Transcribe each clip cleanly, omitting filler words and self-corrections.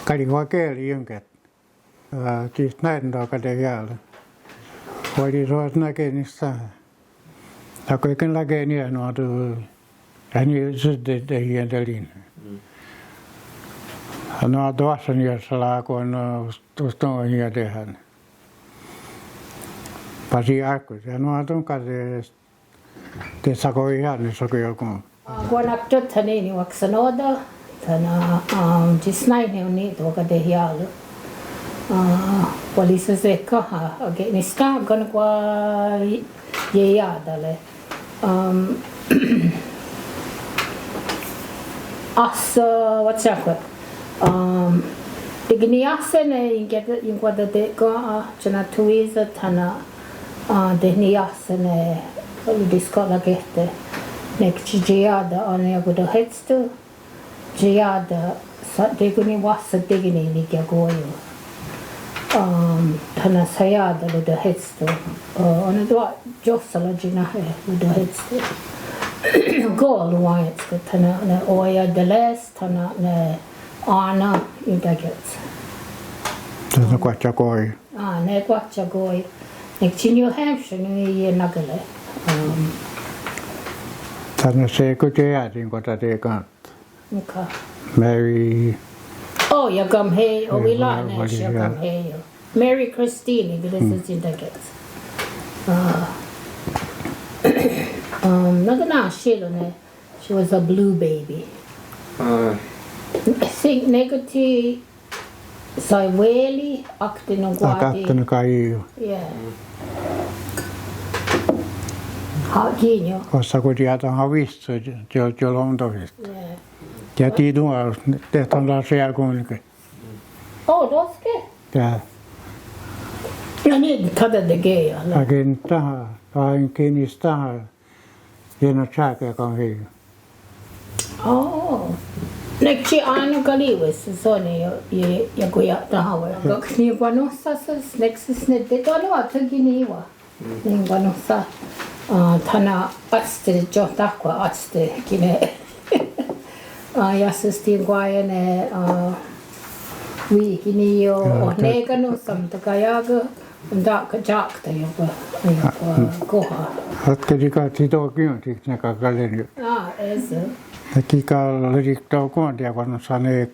Kalihuakeeli jonket. Siis näin dookade jäällä. Oli roos näkenistä. Ja kaiken läkeen jäänyt tu. Äni sitten hientelin. No tuossa niissä laakoon tuosta on hientehän. Pasi Ahkwesáhsne. Ja no tuon kanssa te sakoi ihan niin sokoi joku. Konwanahktótha niin waksanoda. Tana jisnaine on niitä dookade jäällä. Polisi se kaha. Okei, niin sitä on kwa jäädälle. What's that? Digniasene inkwada de ka chana tuiza tana digniasene diskola gehte nek jiada on ya godo hetstu jiada digni wasa digni ni gagoyo tana sayada godo hetstu ona do josala jina he godo hetstu goal wants que tana na oya de les tana na ana indagets. Tana quachagoi. Ne quachagoi. Nek New Hampshire ni ye nagale. Tana se kuteatin kota te kant. Okay. Mary. Oh, ya gam hey o wila ne ya gam hey. Mary Christine this indagets. Nagana shilo ne. She was a blue baby. I think negati sai weli akten guadi. Akten kai. Yeah. Ha kinyo. Ossa kun tiedä havista, jo lontavista. Yeah. Ja tiedä, että on siellä kuitenkin. Oh, doske. Ja. Ja niin tada de geja. Akin tähän, ainakin niistä tähän. Hieno tjääkä kan hei. Oh. Nekki aina kaliwis soni ja kuja tahawa. Kakni panossa nexus ne de tano ataginiwa. Niin panossa thana aste jo takwa aste kine. Jasestiin kuajane wiikini jo neganu samtakajaga. Ndaka jakta jopa koha. Hatkadika tito kyunti neka kaleni. Eso. Kika lirikto kuanti ja kun sane.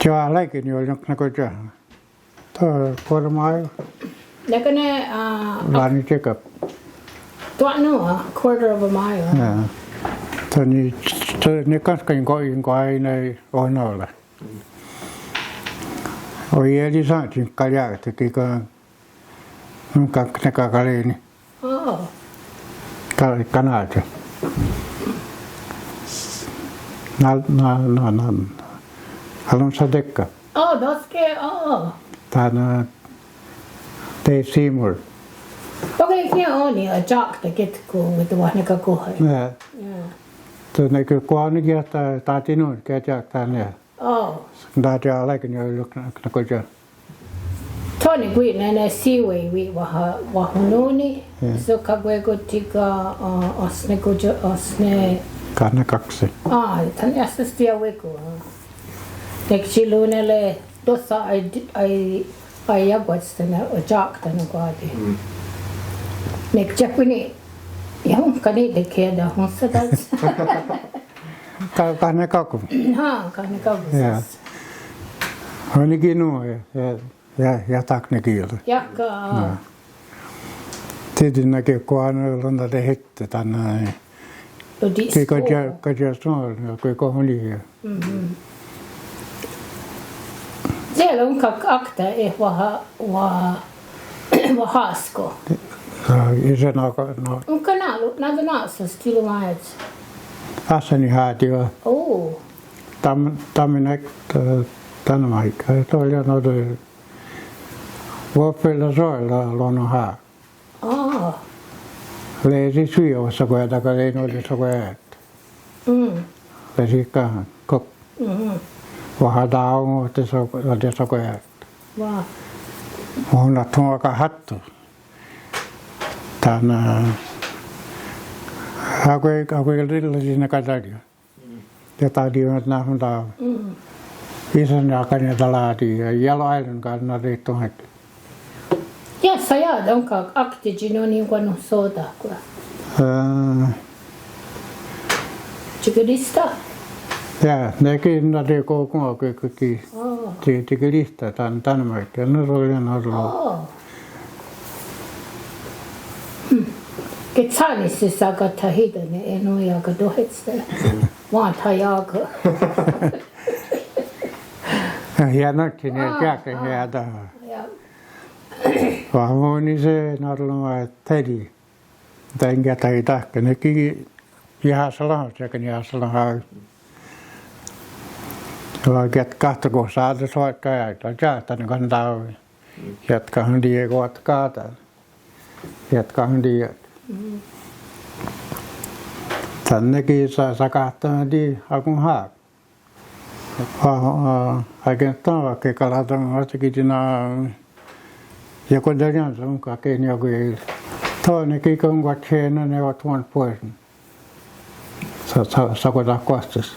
Jaa laikin jo nako jaa. To kormai. Nekane Lani check-up. tuano quarter of a mile. Ja. Tani ne kaskin koi nei onolla. Oi eli saatiin kaljaa kika. Neka kaleni. Oh. Kanada. Haluan sadekka. Oh, doske. Oh. Tana Dave Seymour. Okay, kia oni a jack to get go with the one neka koha. Yeah. Yeah. To neki kuani kia ta tinu kia jak tanya. Oh. Da ja laikin jo luk nakoja. Tony gui nene siwe wi wahunoni. So kagwe go tika osne goja osne. Kana kaksi. Tan assistia weko. Nek chilunele dosa ai yagwatstana a jack tana gwadi. Nek japuni. Yung kani de keda honsadas. Kana kaku. Kana kaku. Ja. Ainakin nuo ja taknekieltä. Jakka. Tietysti näkee kuaan landa te hette tänne. Kaja snor, kui kohoni. Siellä on akta wahasko. Isä no. On kanalu, nada nasa stilo maets. Assani haatio. Oh. Tamminek tänä maikka. Toi ja no toi. Vuopilla soilla luonnon haa. Leesi syövässä kun jätäkö ei noita sokoja. Leesi kahan kok. Vahataa on te sokoja. Wow. On tuoka hattu. Tänä Ahkwesáhsne rilla siinä katadio. Ja tadio nähun taa. Isän ja kaneta laati ja jaloailun kanssa riittää heti. Ja saya onka akti no niin kuin soda kwa. Chikrista. Ja, nekin nade kokon kaikki. Chikrista tan markka no rojan arlo. Ketsanis saka tahidane eno ja ka dohetsta. Vaan tajaga. Ja nakki ne käke häda. Vahvoni se narloma tedi. Tänkä tai tahke nekin jahasala sekin jahasala. Vaikka kahta kun saada soikkaa ja jahtan kantaa. Jatkahan die kootkaata. Jatkahan die. Tännekin saa kahtaa die akun haa. Agentaan vaikka kalataan vastakin ja kun teidän on kaiken joku toinenkin kun katseena ne ovat tuon pois. Sakota kostas.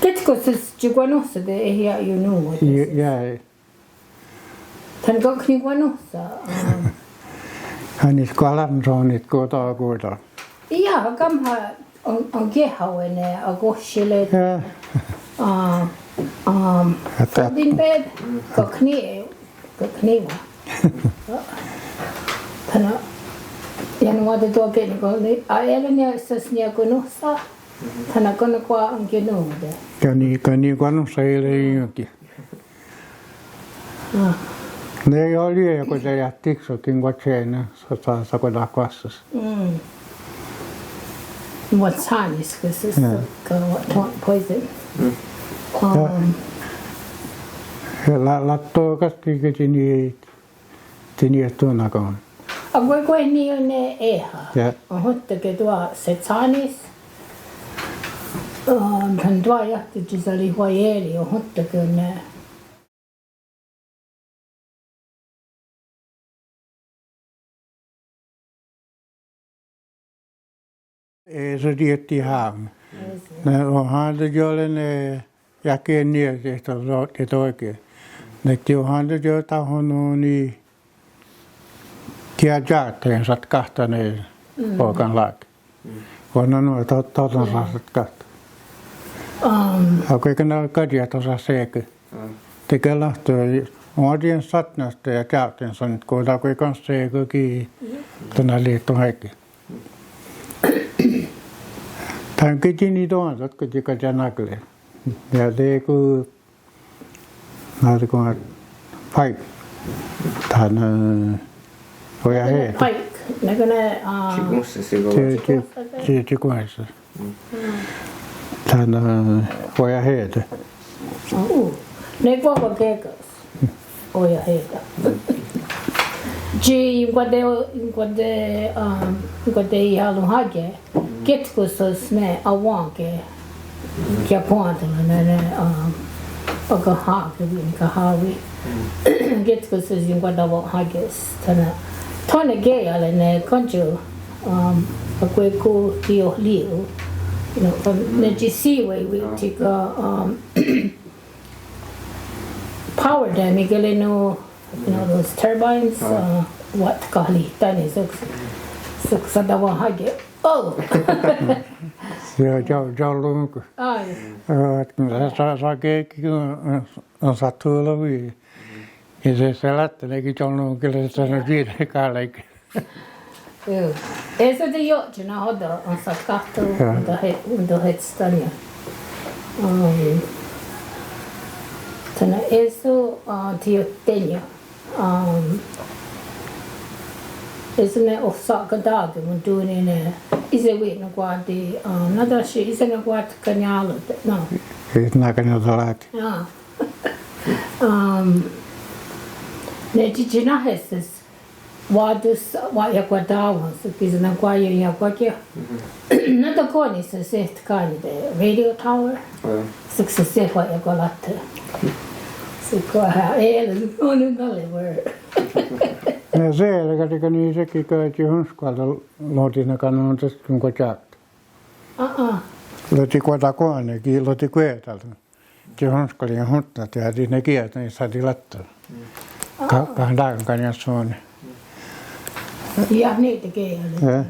Ketko se juonossa de ei ja juonu. Ja. Tän kokni juonossa. Hänis kalan soonit kota kuuta. Ja kamha Onkwehonwehnéha agoshile. Din bed kokni wa. Tana yan wada to ke ni ko ni aelenia sasnia konosa. Tana kono kwa angeno de. Kani kono sai jokin. Ne oli joku se jättikso kingotseen sakota kwassas. What's honest because this is poison. Latto kasti tini tuonakaan. Onkwehonwehnéha. Hottake tuo setsanis. Hän tuo jahti oli huajeli hottake ne. Se dietti haan. Ne on häntä jolle ne jakeen nieltä että oikein. Ne on häntä jota on niin kiajaateen sat kahtaneen poikan laaki. On nuo totan saat kahta. Oikein ne kadia tuossa seekö. Tekee lahtoa. Muodien satnasta ja käytin sen, kun tämä kanssa seekökin tänä liitto haikki. Tämän kitini tuon, jotka tikat ja nakle. Ja teekö, näitä kun paik. Tämän voja heitä. Paik, näkö ne... Tikuissa. Tämän voja heitä. Ne koko kekas. Oja heitä. Ji inkwade halu hage ketkusos ne awanke kya poantala ne oka hage ka hawi ketkusos inkwada wa hages tana tone ge ala ne konjo akweko tio liu ne jisi we tika power dam igeleno those turbines what kali tani suksa dawa hage oh ja lunku ai sa keekki on sattuilla vi ja se selättänekin on kyllä se viiden kaalleikki ei se jo jana hoda on sat kahto unda hetstania tana eso tiotenyo isn't osaka dog mun duunine ise witna quadi nada shi ise na quat kanyalo no itna kanyalo laati ja ne tijina heses wadus wa yakwadawa so kizna kwayo yakwakia nada koni se set kani de radio tower success wa yakwalatte Sikkoha ei ole kallever. Se eli niin sekin käytiin hunskalla lotina kanontas kun kojaat. Loti kuota koanekin loti kuetalta. johonskaliin hunttat ja ne kieltä niin saadi lattaa. Kahden dagen kan jag sån. Ja niitä kieltä.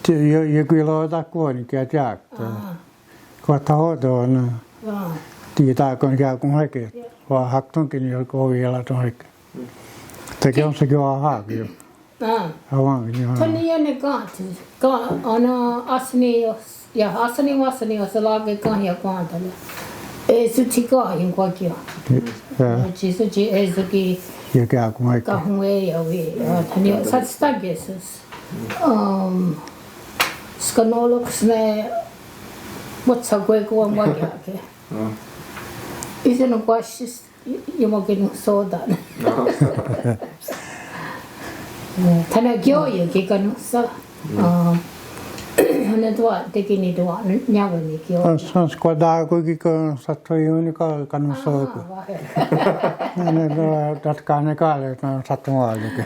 Jag vill ha det kvar ni kan jag. Kvart har då. Tiitä kun jag kun hakee. Var haktonkin jo kovilla ton hakee. Det on se jo hakee. Kanien'kéha ana asnios ja asnios laage kahja kaantale. Ei sutika Ionkwahronkha'onhátie. Jisuji ezuki ja käy kun hakee. Kahwe ja we. Tani satstagesus. Skanoloksne motsa kuekuan wakiake. Isen on quashis jomokin sodan. Tänä kioikin kanssa. Hänen tuo teki niitä niawenhkó. On skodaa kuitenkin kun sattui juuri kanssa. Ne tatkaa ne kaalet on sattumaalikin.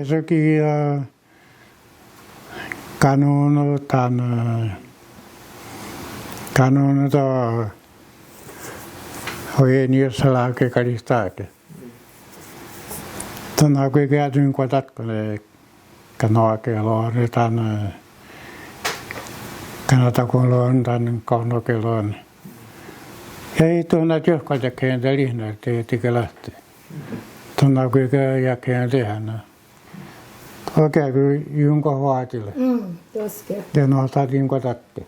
Sekin Kanonahktótha hoje niissä ke karistaake. Tänä kun käytyn kotatkole kanakelo ritan kanatakolon tan kahnokelon. Ei tuona johkolta kenttä lihnä teetikö lähti. Tänä kun jakeen tehdään. Okei, kun Ionkwahronkha'ontille. Toske. Ja no saatiin kotatte.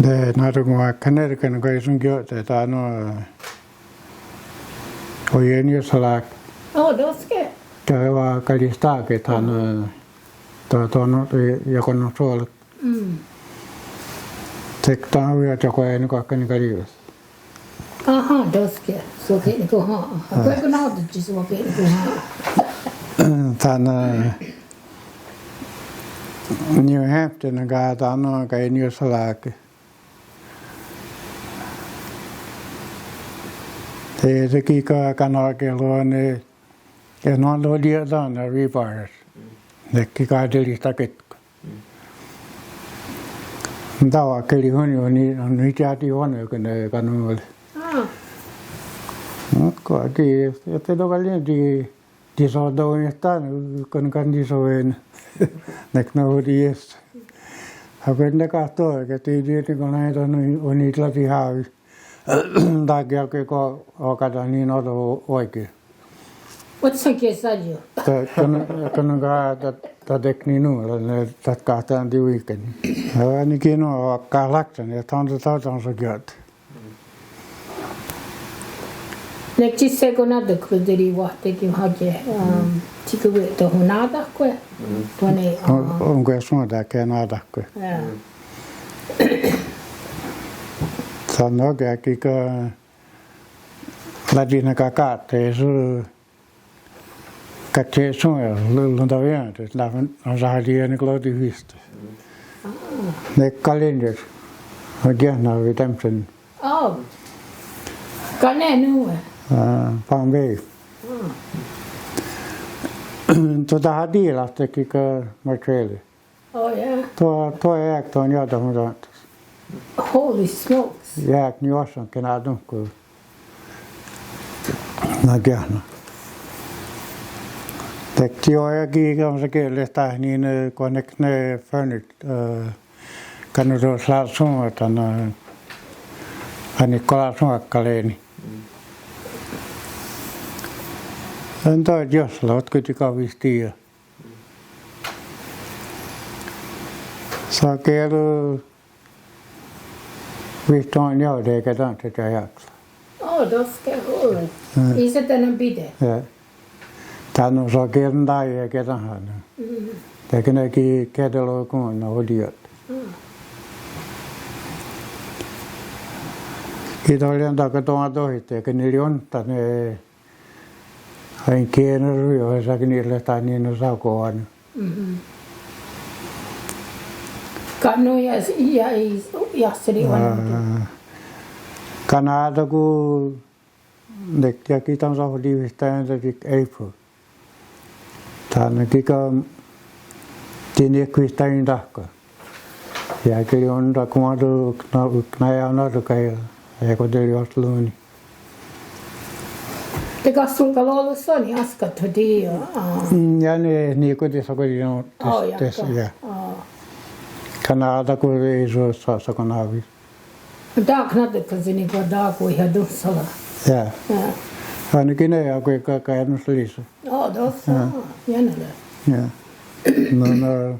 Det när du går Kanien'kéha går som gör det där nu. Och igen ju så lag. Toske. Det var kalistaket han då no jag kunde så. Tekta har jag tagit en kakan kalius. Aha, toske. Så det går ha. Vad kan ha det så vad det går ha. Tan New Hampton ga dan ga in ju så lag. Det är kika kanakelo ne ja no lo dia dan repair. Ne kika delista ketko. Dawa keli honi ni jati honi kun ne kanul. Ko di ete do galien di so do estan kun kan di so en. Nek no dies. Haven ne kahto ke ti di kun ai don oni tlati havi. Dagia ke ko okada niin odo oikein. What's a kesadio? Kun ta tekni nu ne tatkahtaan di weekend. Ainakin on kahlaksen ja on så gött. Nekti sekonada kruderi vahtikin hakee. Tikku tuohon naadahkoe. Tuonne. Onko suunta ke naadahkoe? Sanoo käki ka ladina kakate su katte suunta lunta vielä. Lähden on saadi ne kloti hystä. Ne kalender. On jännä vitamisen. Kanien'kéha. Pangvei. Tuota hadilastakin ka materiaali. Yeah. Tuo jääk on jotain muuta. Holy smokes. Jääk niin osan kenää tunkku. Näkään. Tekti ojakin on se kielestä niin kun ne förnyt kannattaa saa suunta Ani kola suokkaleeni. En toi jos lot kuitenkaan vistiä. Saa kielu vistoon joude eikä tanssita jaksa. Toske huolen. Isä tänään pide. Tän on saa kielun tai eikä tahansa. Eikä nekin kädellä kun on odiot. Italian takatoa tohitte, eikä niillä onta ne aina kiennyt joissakin niille tai niin on saukoon. Kannu ja seri on. Kanada kun nek ja kitan sa liivistään dik eifu. Tän kika tini kvistain tahka. Ja kiri on da kumadu knaya na kai ja ko deri osluni. Te kassun kalolo soni askat hodi. Ja ne ni ko de so no tes ja. Kanada ko ei so sa konavi. Da knade kazini ko da ko hadu sala. Ja. Ainakin ja ko kai no sliso. Dos. Jännä. Ja. No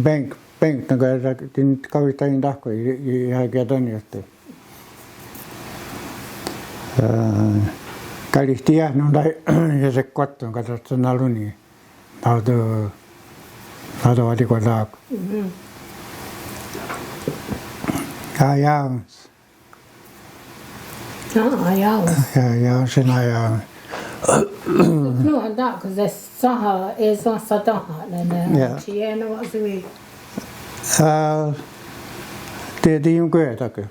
bank na kai tin kavitain tahko ja kedan jotte. Kalistia no dai ja se kotton katsottu naluni. Nado vadi ko da. Ja. Ja, sen ajan. No, da, kun se saha ei saa sataha, ne hieno asui. Det är ju götakin,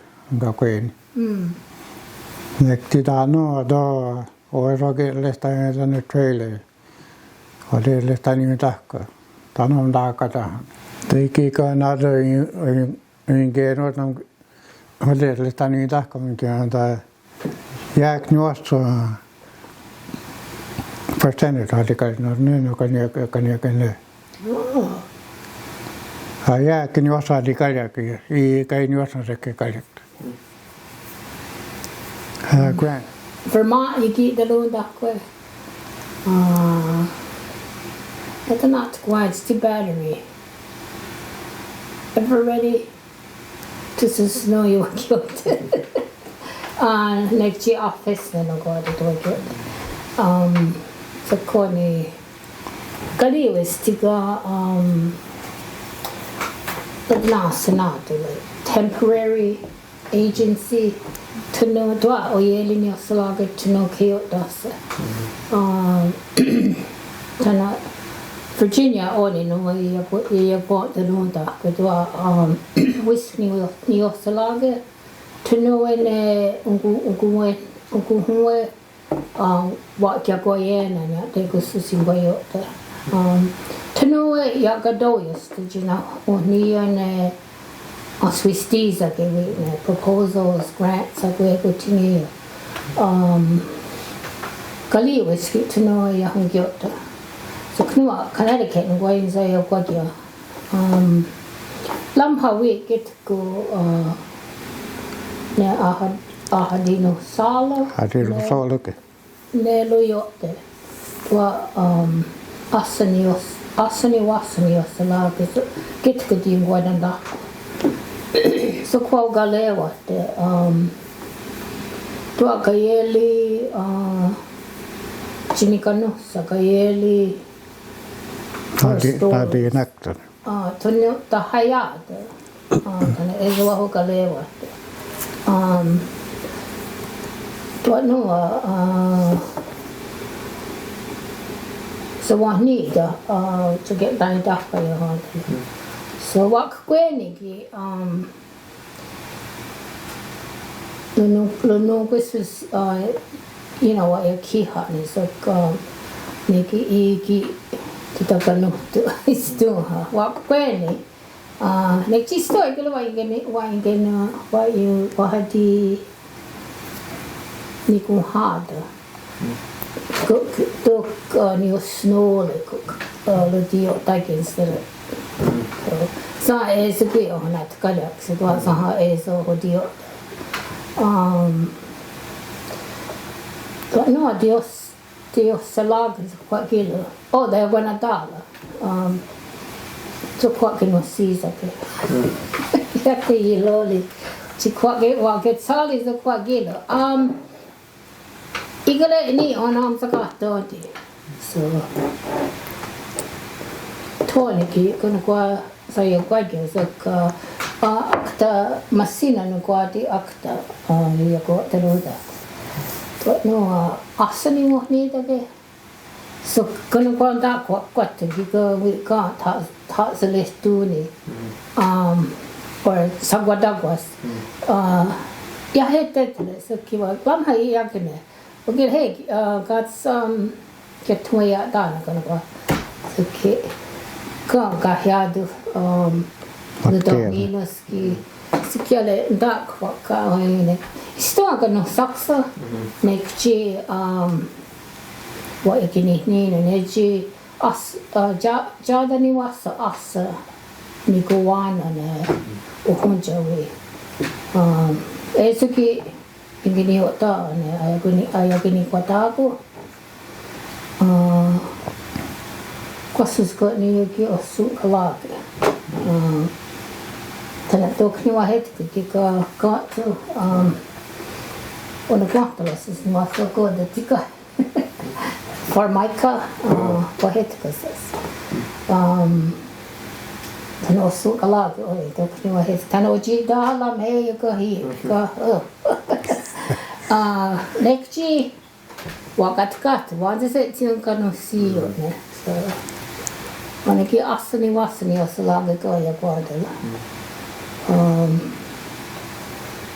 koen. Nekti tano do oiroke lestään tänne trailer. Oli lestään niin tahka. Tano taakata. Teki kanada ingero tam oli lestään niin tahka mikä ta jääk nuosto. Percentage radikal no kan. Ja kan ju också radikal I kan ju också radikal. Grant. Vermont gick det då där kvar. That's not quite the battery. Ever ready to snow you killed. Next year office then I got it work. Så koni kaliwestiga nationate temporary agency to know dwa oyelini osalaga to know kyotas tana Virginia oni no ya bought the nonda dwa whiskey ni osalaga to know ene unguwe what ya goyena ya te kususin goyota tano ya gadoyas did you know oni ne oswistiza ke we proposals grants agwe gotini kali was tano ya hungyota so knua Connecticut ngoyin za ya kwagya lamha we get go ne ahadino sala ke ne loyote wa asani la get ko din guadanda so kwa galewa te to akayeli chinikano sakayeli tadi nakta tonyo tahaya kana ezo ho galewa to no so what need to get lined up by your heart. So what Ahkwesáhsne no this is you know what your key heart is like niki iki titakano to is do ha what Ahkwesáhne next story kilo wa you wahadi niku hada tok ni snow le dio takins there sa es que ona tkala se do sa es o dio no Dios salag is quite kilo oh they gonna dala so quite no season ya que loli ci quite wa get sali is quite kilo igale ni onam sakatoti so toni ki kun kwa saya kwaje sak akta masina no kwati akta ya ko teroda to no asani mo ni dage so kun kwa da kwat ki ko we ka ta selestuni or sagwadagwas ya hetetle so ki wa lam hai ya kene Okay, hey, got some get to me at done. Okay, go here the Dominoski. Sikale dark what going. Still got no socks. Make G what you can eat and edgy us Jardani was us Nikuan and Ohunjawi. Esuki ingini ota and ayagini Quatago. Quasus got New York or Sukalaki. Tanatokniwa head to got to on the Quantalas is not so good the Tika for Micah for Heticus. Tano Sukalaki or Tokniwa head Tanoji Dala may you go here. Next year, Wakatka, what is it you can see you? So, when I get Asani Wasani or Salagagoya Guadala.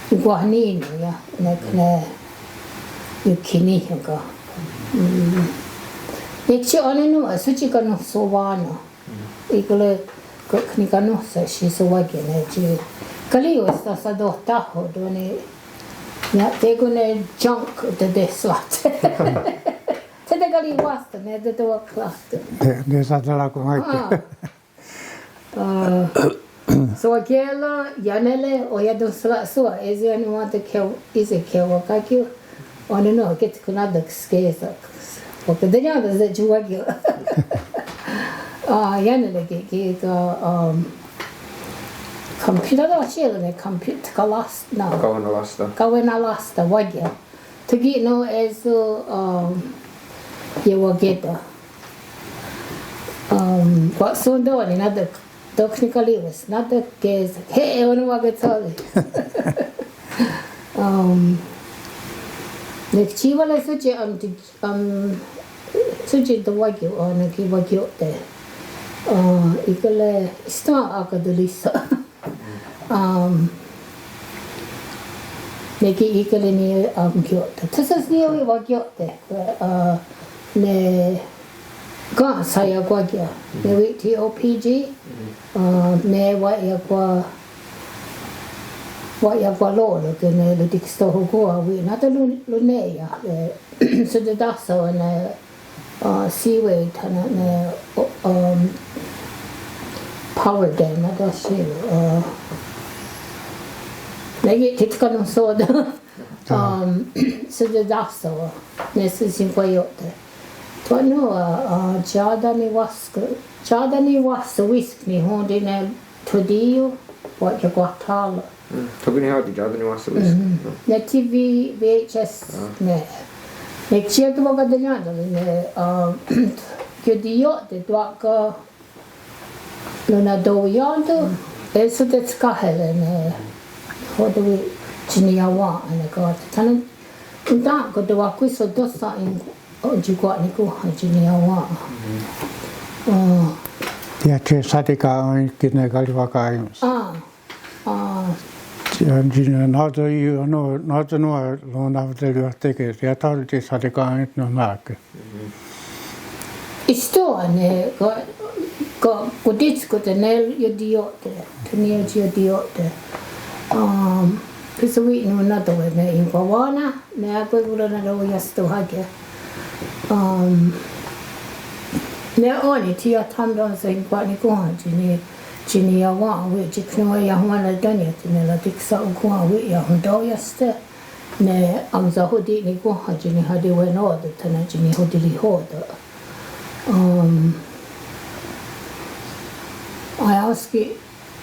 Iguanino, yeah, like Yukiniga. Next year, only no, a Suchigano Sovano. Equally, Cocknicano says she's a wagon. Kali was the Sado Taho, don't it? Yeah, they're gonna junk the desert. Technically, was the door cluster. There's a lot of So aquela yanele o ya do sua is you want to kill is a kill wakaki on no get kunada skesa porque de nada de juagio yanele get computer da shela ne computer kalas na kawena lasta wagia to get no as you will get what soon do another technically was not the case. Hey, I want to get sorry. The chival is such a wagyu on a kibagyo there. Equal star acadolisa. Make it equally near Kyoto. This is near wagyo there. Ne Ga saya guagia. Ne wait TOPG. Ne what ya qua loro che ne lo dicsto qua we not the lunea so the dasso and seaway ne power dam not the shell ne che non so so the dasso ne si 58 no Jardani was whisk ni hondi ne todio what you got tall. Togni hadi Jardani was whisk. Ne TV VHS ne. Ne certo boga de nada ne chiudio de doaca luna do yando e so det skahele ne hodo we chiniawa ne got tanan unta go do acquisto dossa in oggi qua ne ko chiniawa. Ja, se Ratiká on kinekali vakaimus. Noito nuo luonavtelu tekee. Ja tauti Ratiká on no Mohawk. Isto ne ko kuditsko te nel idiote. Tenia idiote. Pisa wi no nato ne Ionkwahronkha'onhátie ne akwe na do yasto hage. Ne oni tia tamdo se Ionkwahronkha'onhátie ni chini ya wa we chikno ya hwana danya ne la tiksa ko we ya ndo yaste ne amza hodi ni ko hajini hadi we no de tana chini hodi li hoda I ask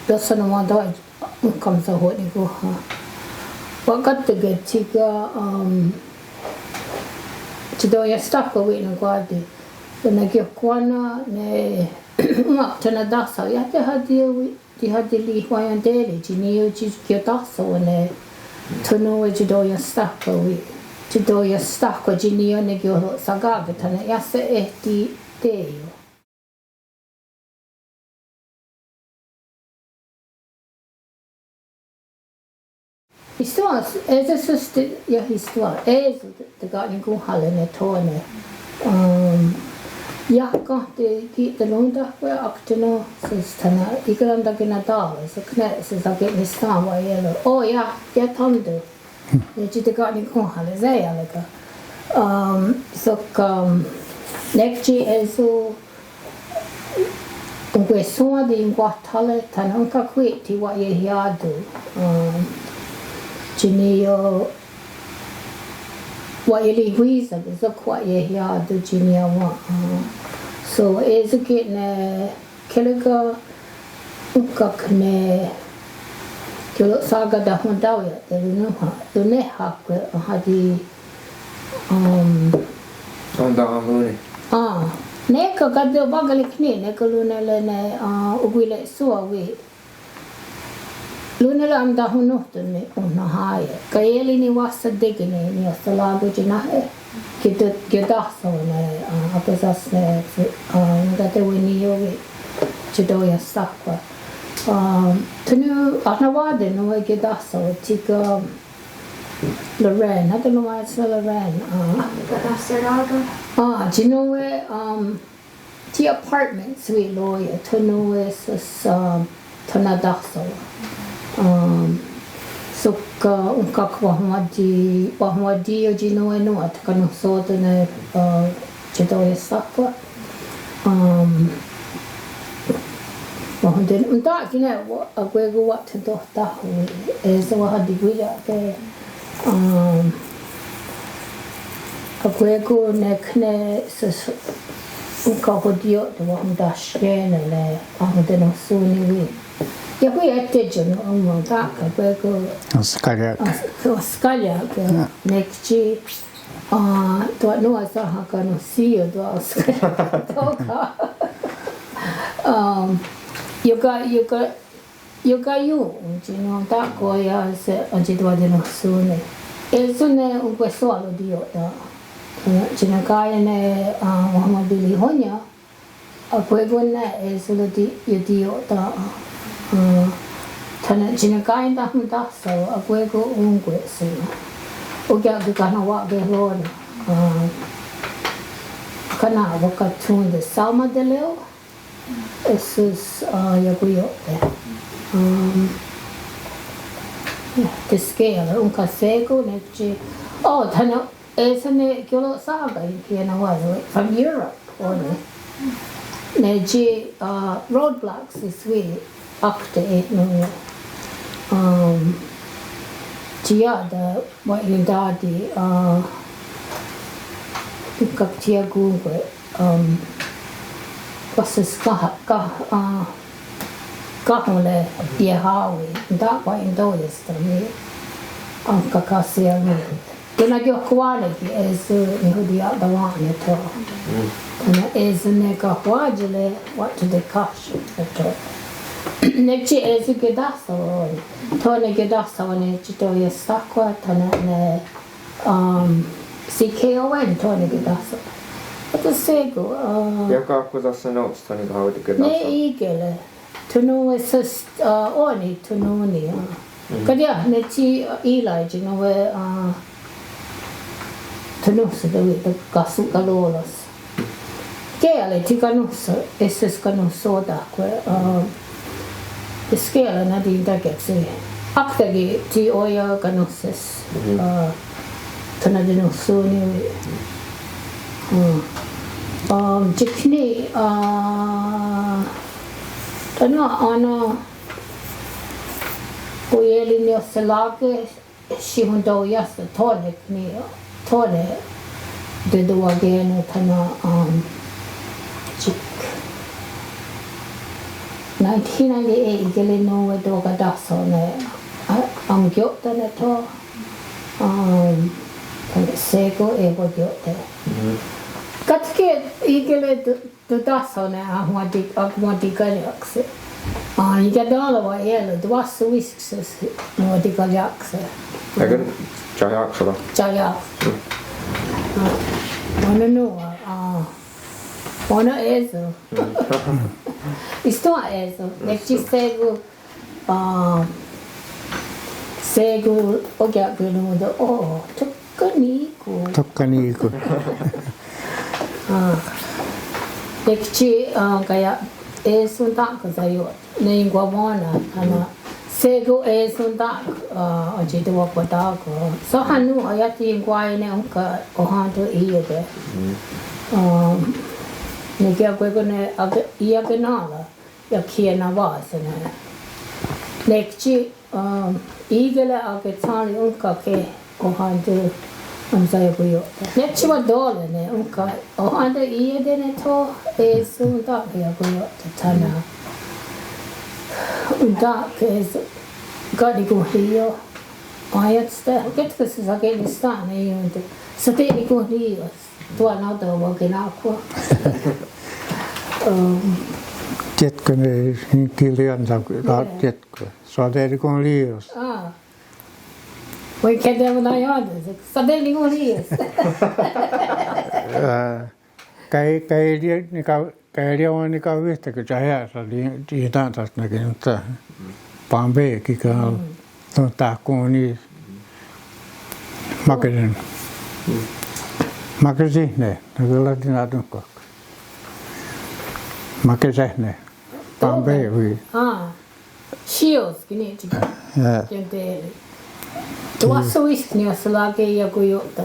dosa no wanda kamsa hodi ko ha wakat de tika chido ya stako we no kwadi na ke kwana ne ma tana dasa ya te hadi li hwayan dele chini yo chi ke dasa ne tono e chido ya stako chini yo ne kyo sagaga tana ya se e ti te yo Istua susti ja histua te Kanien'kéha halle tone. Ja kahti kiitä lunta kuin aktino siis tänä ikäläntä kena taas se knä se sakit ni stava yelo ja tandu ja te Kanien'kéha halle se jalka så nekji esu Onkwehonwehnéha Ratiká tänä on kakuiti wa ye hiadu Jinio wa ili huiza so kwa ye hiadu jinia wa so ezekit ne kelega ukakne kilo saga da hondawa de Ahkwesáhsne Onkwehonwehnéha ne ka gadde bagalikni ne kalunele ne uguile suawi Lunella am da hunnohtune onhátie. Kaeli ni wassa degine ni ostalago jinahe. Gedahsone Ahkwesáhsne ngate wini yogi jidoya sakwa. Tunu ahnawade no gedahso tika Lorraine. I don't know why it's Lorraine. Jinowe ti apartments we lawyer tunu sus tanadahso. Sukka Onkwehonwehnéha Jinowe no at kanu sodane jidoya sakwa. Mahundin unta kine agwego wat to dohta so hadigwija ke agwego nekne sus unkahodio de wahundashkene le ahundin suni ja kui ettejon on taakka agwego skalja nekji tuo nuo sahakanu siio tuo skalja toka joka ju jino tako ja se ajitwa de no sune elsune unque solo diota jina kaine Muhammad honya apegona elsule di diota tana jina kaine da hunda so apego unque so oga de kana wa de lona kana wakatun de salma de leo Esus yaguyote. The scale unkasego nekji. Oh, tano esane kilo saga kiena wa from Europe only. Neji roadblocks is we akte it no. Tia da wa indadi kaptia gungwe was kahole yehawi da kwa indoyes tami kasia ni kena jo kwale ki esu ni hudia da wani to na esu ne ka wajele what to the cash to nekchi esu gedasa to ne gedasa ne chito yesakwa tana ne CKON to ne gedasa sego Joka Ahkwesáhsne notes tani kahvit gedasa. Ne igele. Tunu sus oni tununi. Kadia ne ti ilai jino we tunu se de kasu kalolos. Kele ti kanus eses kanus soda kwe skele na di dagetse. Aktagi ti oya kanuses. Tanadino suni. Jikni tano ano koyeli ni selake shihundo yas tole ni tole de do again tano jik 1998 gele no do gadaso ne gyota ne to sego ego gyote katke igele to daso ne ahmadi galakse igadala wa yelo dwas wisks no di galakse Egan jajaksala. jaya no ona eso isto eso nekci sego Segu okia kunu oh tukaniku. Tokkaniiku. Lekci kaya suntak kasayo nei guamana ana segu suntak aji dua kota ko. So hanu ayati guai ne onka ohanto iya de. Ne kia kwe kone iya kenala ya kia na vasana. Lekci igele ake tsali onka ke ohanto saya puyo. Lekci wa dole ne onka ohanto iya de ne to suntak ya puyo tana. Unta ke gadi ko hiyo ayat sta get ke sa ke lista ne yunte. Sate ni ko hiyo. Tua na to wa ke na ko. Tiedätkö ne kirjan tiedätkö? Sateli kun liios. Voi käydä mun ajaa, sateli kun liios. Käy on niin kauan yhtä kuin jäässä, niin taas näkin, mutta pampeekin kun on tahkuun niin makasihne, kyllä tinaa tunkoa. Makasihne, pampeekin. Shields gini juga. Gente tuassa wiskni asalake ya kuyota.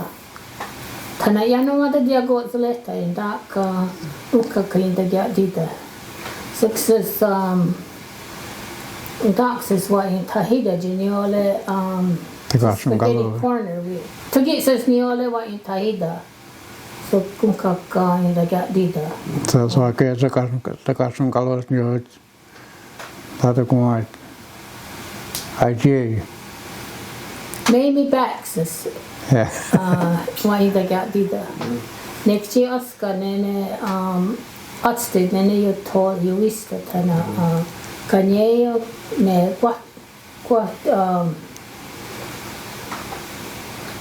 Kana yano mata dia go seleta inda ka ukka kainda dia dita. Success Daxis wa in tahida jiniole spaghetti corner we. Tagi says niole wa in tahida. So kunka ka inda dia dita. Se on ke sakasun kalos ni Tata kun ai Maybe Baxis. Why they got dida. Next year Oscar nene atste nene yo to yo wista tana Kanien'kéha ne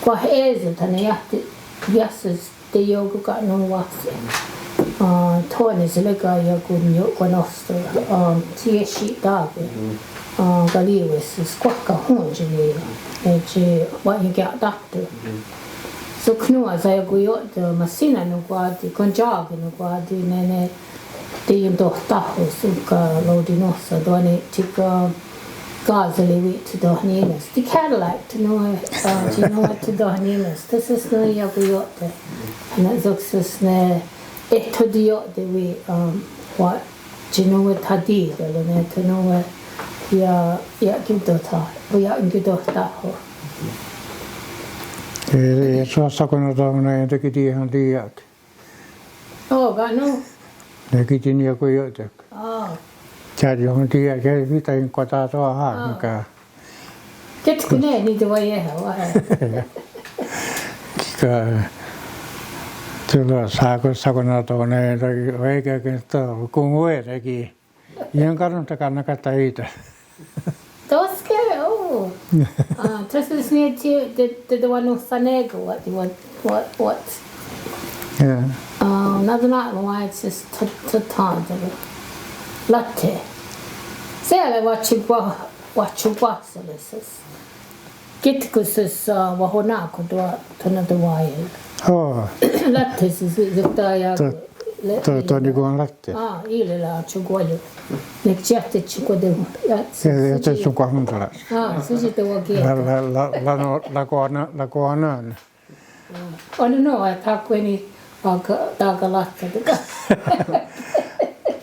kwa eze tana yahti yasses te yoga ka no wasi. Tone selega ya kunyo konosto tieshi dage. Galiwes squawka honjini e wa inga doctor. So knua saya guyot masina no guadi konjag no guadi nene te yendo taho suka lodinosa done tika gazali wit to dohninas. The Cadillac to know to dohninas. This is no ya guyot and zoxus ne etodiot de we what jino tadi ne to know ya kidota ya kidota ho so sakona tauna teki ihan tiiak no ne kitin ja kun jotak tjädi on tiiak ei mitään kota toha mikä ketku ne niitä voi jää Kyllä sakona tauna oikein kun uerekin ihan kannattaa kannattaa itse. Toske this is near to the one of Sanego what Yeah. Another night why it's just to latte. Siellä watchu vaksalisas. Kitkusus wahonako tuona tuvaajalla. Latte siis ja Tuo niin kuin on latte. Ilellä on chukuajo. Nek chahte chukudemu. Se sun kahmuntalas. Susi tuo kieltä. Lakoanaan. No, että hakkueni taaka latte.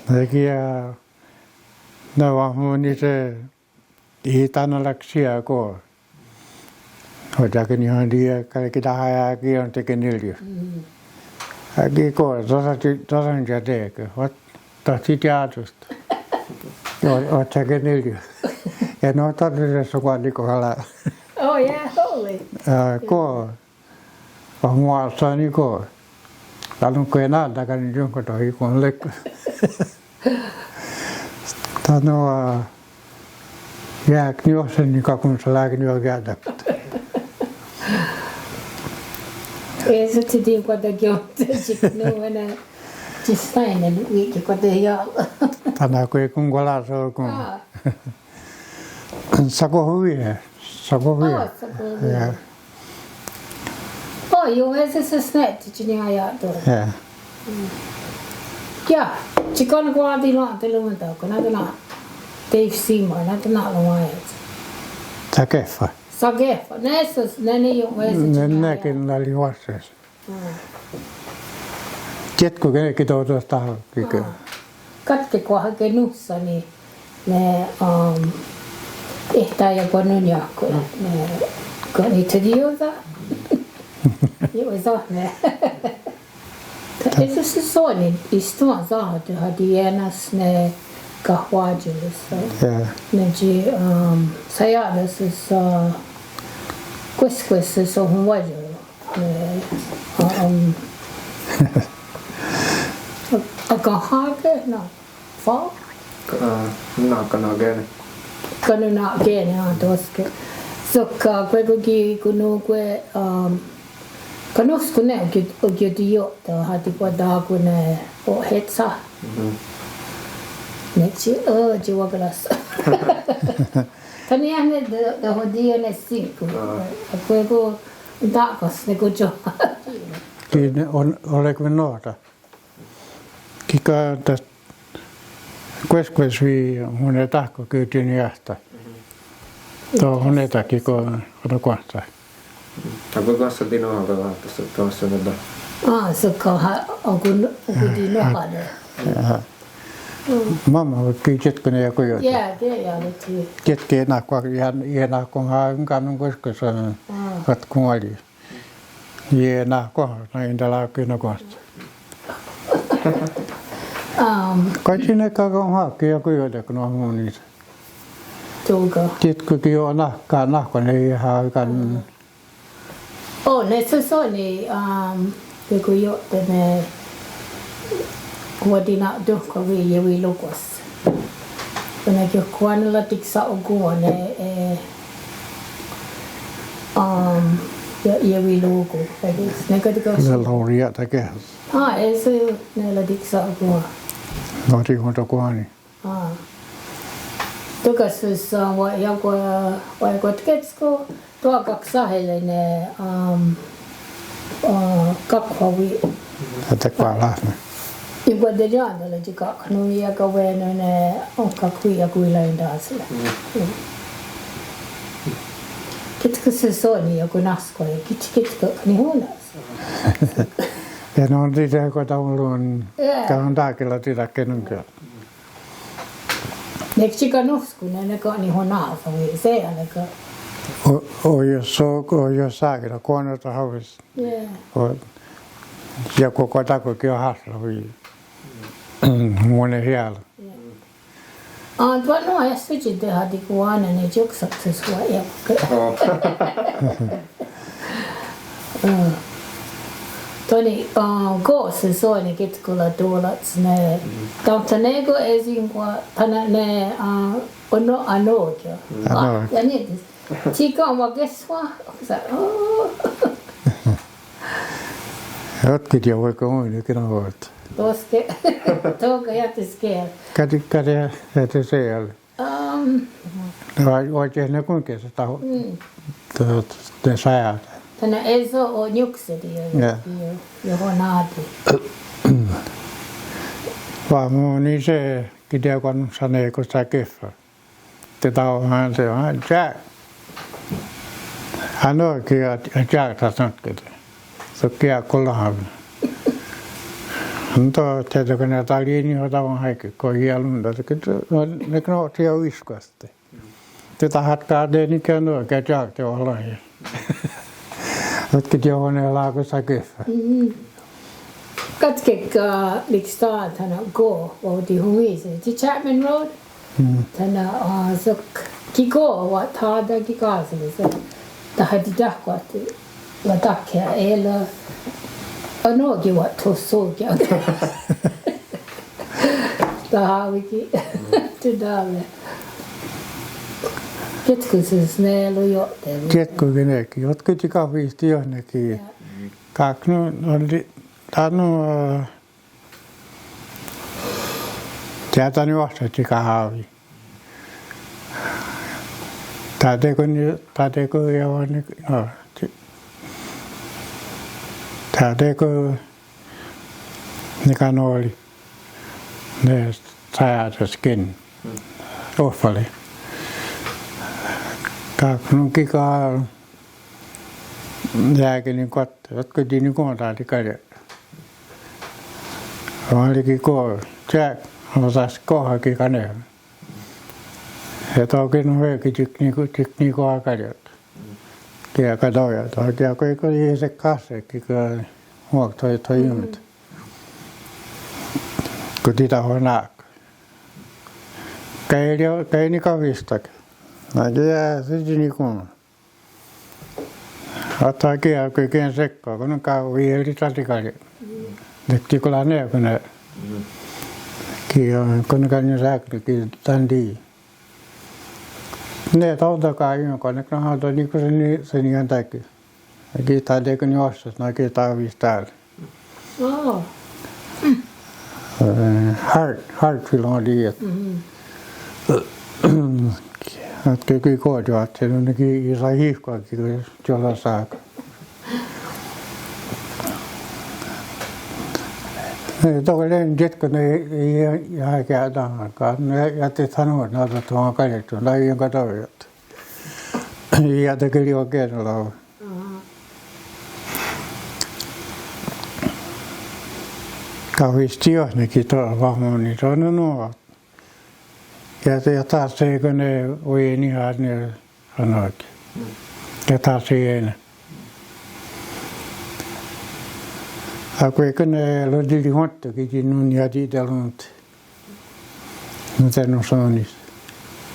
Nekin no vaan niin se ihitana läksiä ko. Hoitakin ihan tiedä, kaikki tahajaakin on tekenilty. Äkki ko, tosan ja teekö. Tahti tietoista. Oot tekenilty. Ja no todellisessa kuolikohdalla. Oh yeah, holy. Ko. Muassa niin ko. Onkwehonwehnéha Ratiká niin jonkun tohi kun lekko. Tanoa jääk niosen niin kakun se lääkin jo jäädäptä. Ei se tiedä kuitenkin on enää tistainen viikki kuitenkin jaalla. Tänään kun ei kun kolas on kun. Sako hyviä. sakovia. Ja. Jo se snett tjini ajattu. Ja. Ja, chikon kuati la telumenta kana tana. Dave Seymour na tana loait. Takefa. Sagefa, nessus neni jo Nenäkin oli vastaus. Tiedätkö kenenkin tuosta tahoa? Katke kun hakee nussa, niin ne ehtää jopa nun jakkoja. Ne kun niitä diota. Joo, saa ne. Että se soinin istuvan saatu hadienas ne kahvaajilissa. Ne ji sajadassa kueskuessa sohun vajoilla. Akan hake na fa Naakanaagene. kanuna gene on toske sokka kwekuki kunu kwe kanus kune ogyodio ta hati kwada kune o hetsa nechi jiwagalas tania ne de hodia ne sinku kweko dakas ne kujo Kiinni oleko noota. Kika tästä kueskuesvi hune tahko kyytin jähtä. Tuo hunetakin kun on kohta. Onko kanssa Tinoalta vaatteessa tuossa näitä? Sokka on kun dinohade. Mamma voi kysytkö ne joku jotain. Ja, det är det. Tiedätkö enää kun hän kannun koskessa kat kuoli. Enää kohdassa näin tällä kyllä kohta. Kai sinne kakon hakkeen joku jotain kun on muu niitä. Tuuka. Tiedätkö jo nahko ne ihan kan. Ne se on niin joku jotain ne kuodina dohko vi lukas. Kun jo kuanella tiksa on kuone ja vi luku. Ne katiko. Ne lauria tekee. Ei se ne tiksa on kuone. No tihunta kuani. Tukas on joku ketsko tuo kaksahelle ne kakhawi. Tätä kvaalaasne. Ibu ada jalan lah jika kanu ya kawan ne kakui ya kui lain dah sila. Kita kesesoni ya kunas kau kita ni hunas. Ja no on siitä kun tauluun käyn taakilla sitä kenunkaan. Neksi kanus kun ne kau ni hunas on se alaka. Jos saakilla kuonota hauvis. Ja koko takokin on hasla. Muone hiellä. Tuo no ja switchi te hadi kuana ne joksakse sua ja. Toni se soini kitkulla tuolats ne tautanego esin kwa tana ne ono anoja. Ja niin. Tika on vakeswa. Jotkut jo voiko muinakin ovat. Toske, toka jättiskeel. Kätikkäriä heti siellä. Oikein ne kuinka se taho. Ne sajat. Tänä ei se ole nyksedi, johon naati. Vaan muu niin se kideä kun sanee, kun sitä keffaa. Tätä onhan se on Jack. Hän oikein Jack sanotkin. Se on kiekkollahan. Mutta tietysti kun näitä linjoita on haikki, kun hielunda, ne knootti jo viskasti. Tätä hatkaa tenikään nuo, käjaakti ollaan. Jotkin johon ei laakussa kyffä. Katkekka likstaa tänä go, vauhti humiisi. Ti Chapman Road? Tänä sok kiko, wat haada kikaasellisa. Tahti tahkoatti. La takia ei la. Anogi wat tossokia. Tahawiki. Tudale. Ketkusis ne lo jotte. Tiedätkö kenekin? Jotkut kahvisti jonnekin. Kaknu oli tanu tietäni vastasi kahvi. Tadeko yawan no. Tadeko nikanoli. Ne sajata skin. Awfully. Kaknunki ka jääkin kotta. Jotka dini kohdalla kädet. Olikin koo. Jack osasi kohdakin kaneen. Ja toki on hyvin tykni kohdalla. Ja kadoja. Ja kun ei se kassekin, kun huok toi jumit. Kun titä on naakka. Käy niin kavistakin. Jää se niin kuin. Ottaa kielä kaiken sekkaa, kun on kauan ei ratikalle. Nyt kun on ne, kun ne kun on käynyt säkrikin tändi. Ne tautakaan ihan, kun ne haluaa niin kuin sen ihan täytyy. Kiitaa teikö niin ostas, no kiitaa viisi täällä. Hartfield on liiat. Että kyllä kohdalla, että ei saa hiihkoakin, kun jolla saa. Toinen jetko ei häkää tahankaan. Ne jättivät sanoa, että ne tuohon kaljettuun, tai jonka toivot. Ei jätä kyllä oikein olla. Kauheasti johonkin tuolla vahvoon, niin se on nuo. Ja taas se, kun ne voi ihan ne sanoikin. Ja taas ei enää. Kun ne lodili huottakin, niin ja tiitelunut. Mutta en osaa niistä.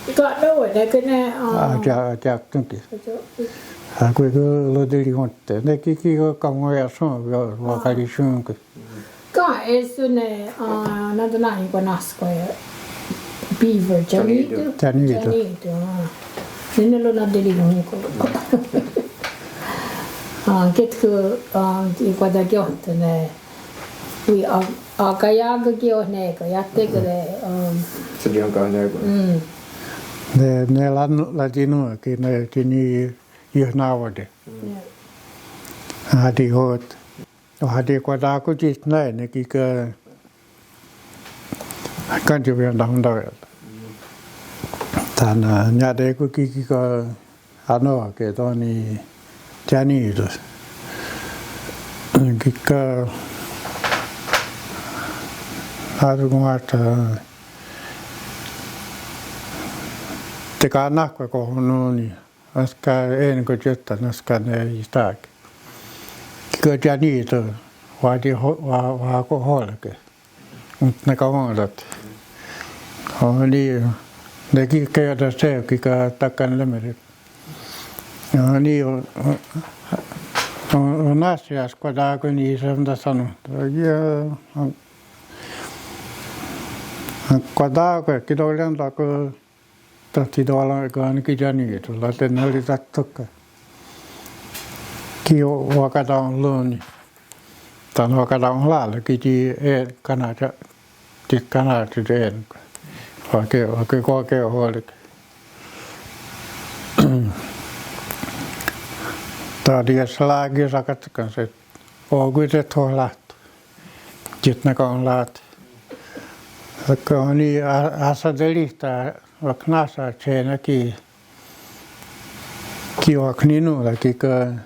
Mikä on näkö ne? Jaaktunkin. Kun lodili huotta. Ne kiki kamoja suun, vakali suunkin. Ka ei sunne näitä näin kuin naskoja. Beaver, janiitu. Janiitu. Sinne on lodili huotta. Ketkö kuitenkin johtaneen, kui aikajaakakin on neiko, jätteekö Se on kauan neiko. Ne latinuakin, ne tini ihnavode. Hadi hoit. Hadi kuitenkin näin, nekin kanti vielä tahuntavelta. Tänään jäte kuitenkin anoakin, niin janiitus. Kikka harkumaata teka Ahkwesáhsne niin aska ennen kuin jotta naska ne istaakin. Kikka janiitus vaako holke. Mutta ne kavandat. Niin ne kikka jota se kikka takkan lämmerit. Ja niin on asiassa, kun niin se on sanonut. Kun kaikki oli antaa, kun tahti tuolla ainakin janiitulla, että ne oli tattukka. Kio vakata on luoni. Tai vakata on lailla, kiti kanata, tikkanaatit en. Vaikka kokea huolikin. Tadiassa lääkiä sakatkaan se, on kuitenkin tuolla lähtö. Sitten on lähtö. Vaikka on niin asade lihtää, vaikka nasa, että se näki kiivak ninullakin, kun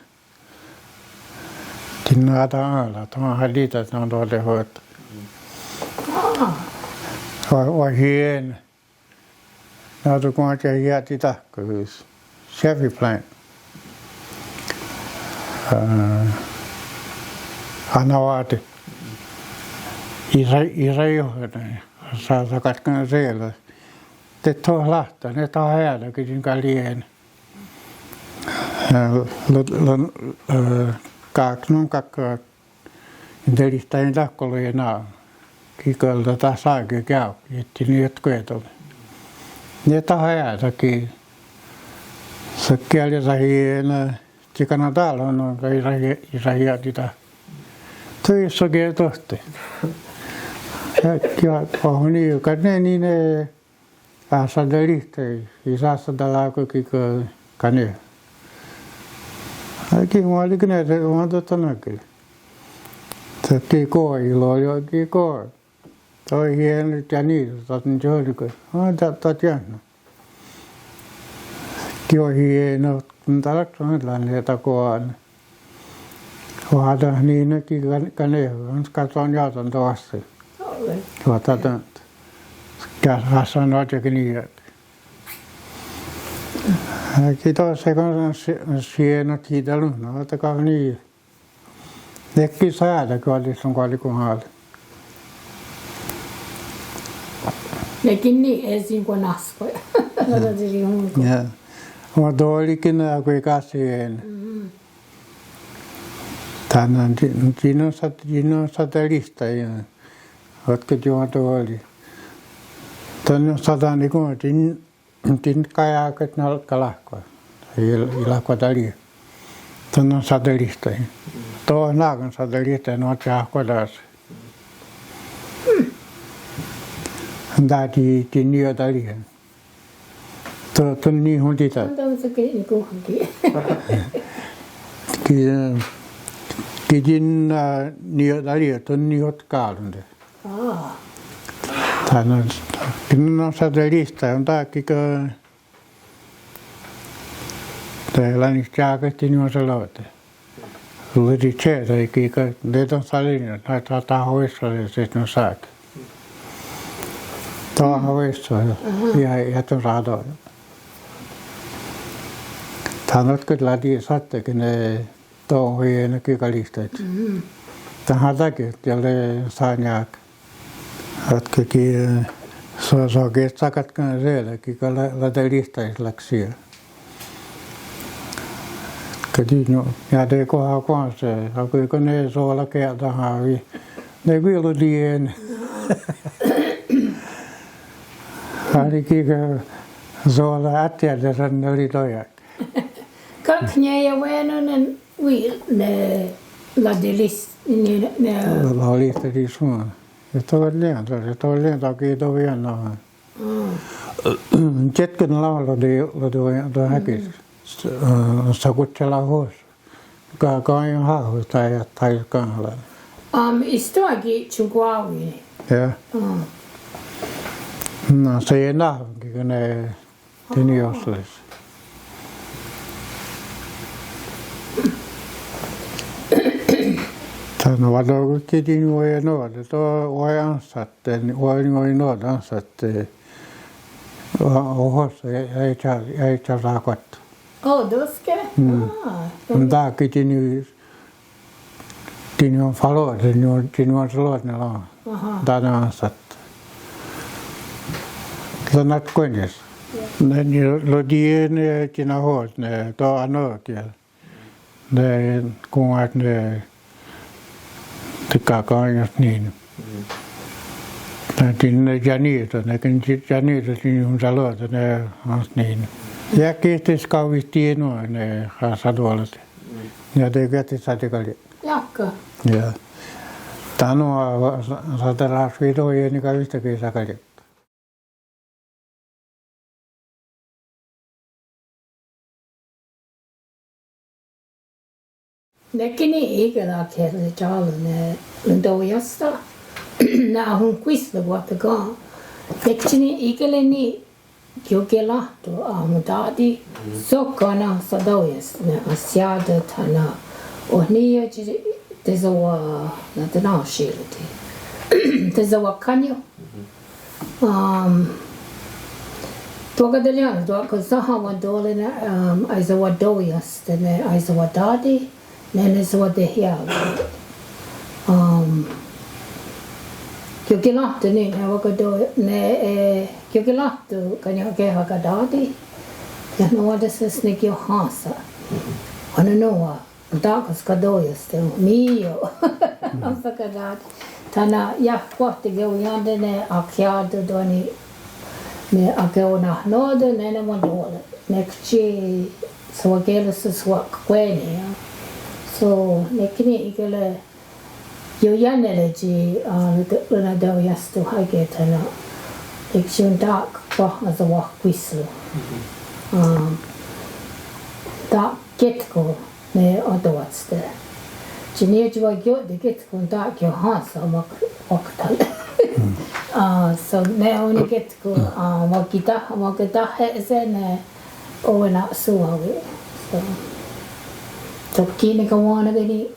tinnaata alla. Tuohan liitä, että on tuolla hoita. Vai hien. Näytä kun se jäti tahkoisuus. Chevy plant. Anavaati. Isä johdaneen. Saa katkaan siellä. Te tuohon lahtaa, ne tuohon häälläkin sinkä liian. Kaaknun kakkaa. Intelistäin tahkolujen naa. Kikolta taas saakin käy. Jätti niin jatkoja tuli. Ne tuohon häälläkin. Se kieli sahiin. Tikana täällä on, isä hiatita. Töissäkin tohti. Ja on niin, että ne Kasadelista isassa dalako kiko Kanien'kéha. Aki mualikin näitä tanakin. Täti koi lojo ki koi. Toi hieno ja niin tatin joliko. Tatjana. Kio hieno talatron lanne takoan. Wada niin ki Kanien'kéha katson jatan toassa. Wata Hasan ojakin niin. Kiitos se kun sieno kiitellut no takaa niin. Nekki saada kohdissa on kohdikun haalle. Nekin niin ensin kuin naskoja. Ja. Mutta olikin kuin kasvien. Tänään siinä on satelista. Oletko juonta oli. Tänne on sata niin kuin tin kajakat nalkkalahkoa. Ilahkoa tali. Tänne on satelista. Tuo on naakan satelista ja nuot Ahkwesáhsne. Täti tinniö tali. Tuo on niin hun tita. On se niin kuhankin. Kijin niö tali on niin hot kaalunde. Tänne on satelista on taakki täällä niistä jaakasti niin on se loote. Luri tjeeta ikika, ne on salina, näitä taa hoissa ja sitten on saakka. Taa hoissa ja ton radoja. Tänne on kyllä läti sattekin ne touhuja ja kykalisteet. Tähän takia, jolle saan jaakka. Atkakin se on kestäkatkaan sielläkin, kun lätelistä läksiä. Kadino ja det går kanske jag kan ne så la kerta havi ne viludien ainakin så la atjärjä sen oli toja Niawenhkó ne ladelis ne oli sitten suun ja toinen takia to vielä jetken lauloi häkis sakutsella hoos. Kai hahu tai kahla. Istuakin chunkuawi. Ja. No se ei nähnyt, kun ne tinioslis. Tämä on kitin voi noida. Tuo voi ansatte, voi noida ansatte. Ohossa ei saa katsoa. Doske? Tämä kitin on faloa, tini on sellainen laa. Tämä ansatte. Se on näköinen. Ne lodien tina hoos, ne tuo anokia. Ne kungat ne tikkakaan just niin. Ne janiita, ne janiita siinä on saloita, ne on niin. Ja kiitos kauvisti noin ne saduolet. Ja te käti satikali. Jakka. Ja. Tämä on satelaasvidoja, niin kauvistakin sakali. Nekin ikänä kerran jäällä lentojasta. Nää on kuista vuottakaan. Nekin ikäni jokelahto aamutaati sokkana sadojasta. Ne asiat hana on niin tässä on näitä naashilti. Tässä on kanjo. Tuokateliaan tuokko sahavan tuolle aisa vuodojasta ne aisa vuotaati. Ne suote hialo. Jokelahto niin vaikka ne jokelahto Kanien'kéha kadati ja nuodessa nekin on haasa. On noa taakas kadojasta mio. On kadati. Tänä ja kohti geujande ne akjaado tuoni ne akeonahnoode ne on tuolle. Nekchi suokelessa suokkuehnéha. So nekin ikele jo jänneleji lena dojasta haiketana. Eksyun taak as a wahkwislu. Da getko ne odawatste. Jini jwa gyo de getko da gyo hansa mak waktal. So ne oni getko wakita he ne o na suawe. So tokki ne kawana gani